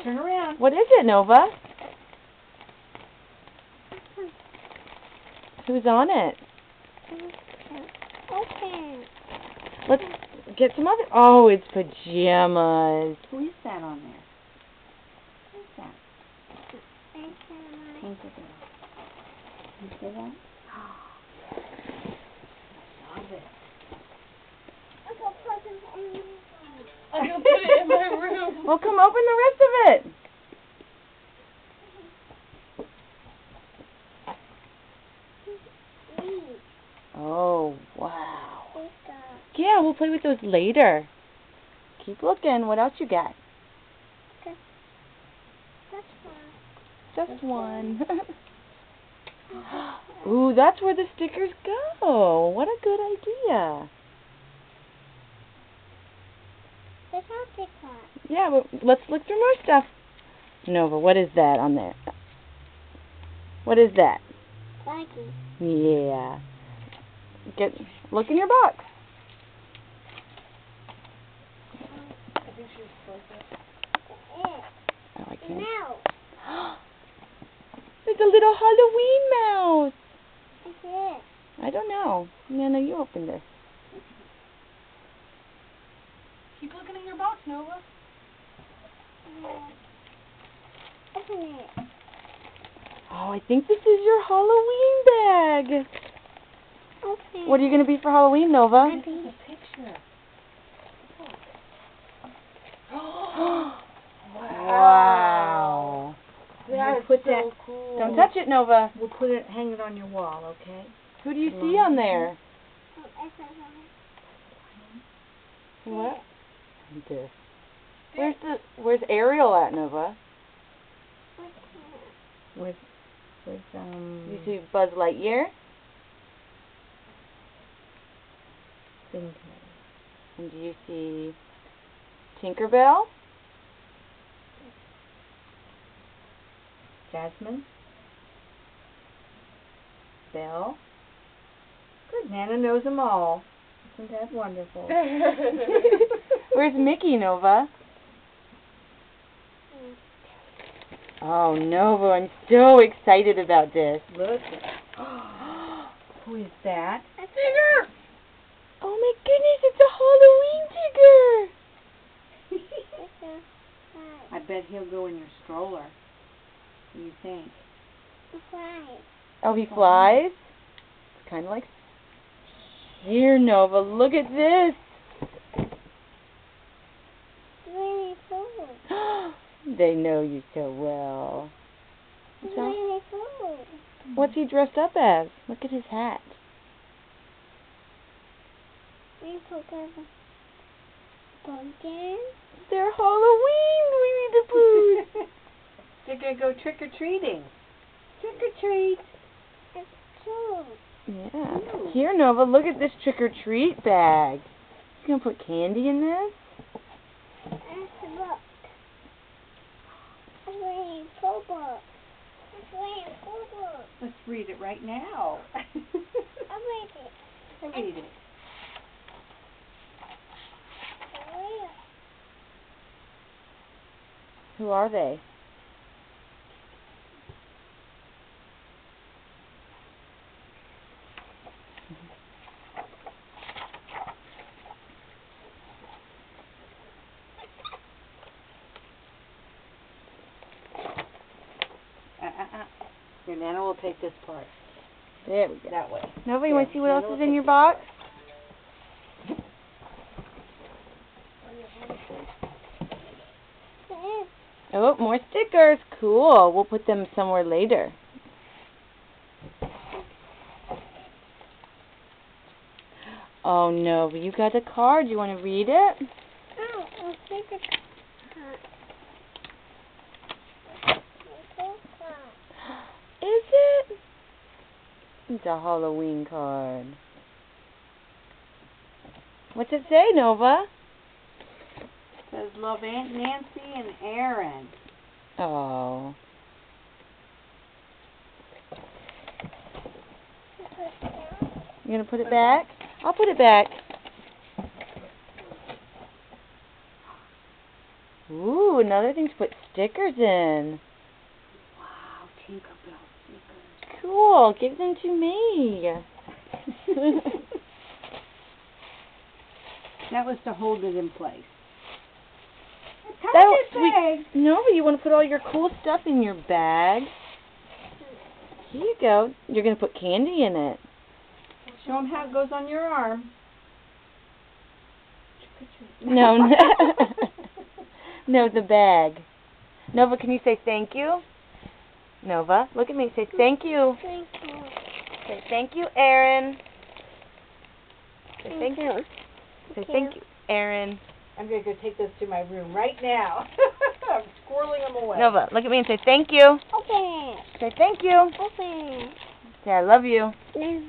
Turn around. What is it, Nova? Who's on it? Open. Let's get some other... Oh, it's pajamas. Who is that on there? Who is that? Tinkerbell. You see that? Love it. I'm gonna put it in my room. Well, come open the rest of it. Oh, wow. Yeah, we'll play with those later. Keep looking. What else you got? Just one. Ooh, that's where the stickers go. What a good idea. Yeah, well, let's look through more stuff. Nova, what is that on there? What is that? Yeah. Look in your box. I think she's supposed to. Oh, I can't. There's a little Halloween mouse. I don't know. Nana, you open this. Keep looking in your box, Nova. Oh, I think this is your Halloween bag. What are you going to be for Halloween, Nova? This is a picture. Wow. That is Put so that, cool. Don't touch it, Nova. We'll put it, hang it on your wall, okay? Who do you see on there? What? This. Where's Ariel at, Nova? With You see Buzz Lightyear? Think. And do you see Tinkerbell? Jasmine. Belle. Good, Nana knows them all. Isn't that wonderful? Where's Mickey, Nova? Oh, Nova, I'm so excited about this. Look. Who is that? Tigger! Oh my goodness, it's a Halloween Tigger! I bet he'll go in your stroller. What do you think? Oh, he flies? It's kind of like... Here, Nova, look at this! They know you so well. What's he dressed up as? Look at his hat. They're Halloween, Winnie the Pooh! They're going to go trick-or-treating. Trick-or-treat. Yeah. Here, Nova, look at this trick-or-treat bag. You gonna put candy in this? Let's read it right now. I read it. Who are they? Your Nana will take this part. There we go. That way. Nova, you want to see what else is in your box? Oh, more stickers. Cool. We'll put them somewhere later. Oh, Nova, you got a card. You want to read it? I'll take it. Is it? It's a Halloween card. What's it say, Nova? It says, love Aunt Nancy and Aaron. Oh. You gonna put it back? I'll put it back. Ooh, another thing to put stickers in. Wow, Tinkerbell stickers. Cool. Give them to me. That was to hold it in place. No, but you want to put all your cool stuff in your bag. Here you go. You're going to put candy in it. Show them how it goes on your arm. No, no, the bag. Nova, can you say thank you? Nova, look at me. Say thank you. Thank you. Say thank you, Aaron. Say thank you. Say thank you, Aaron. I'm going to go take those to my room right now. I'm squirreling them away. Nova, look at me and say thank you. Okay. Say thank you. Okay. Say I love you. Love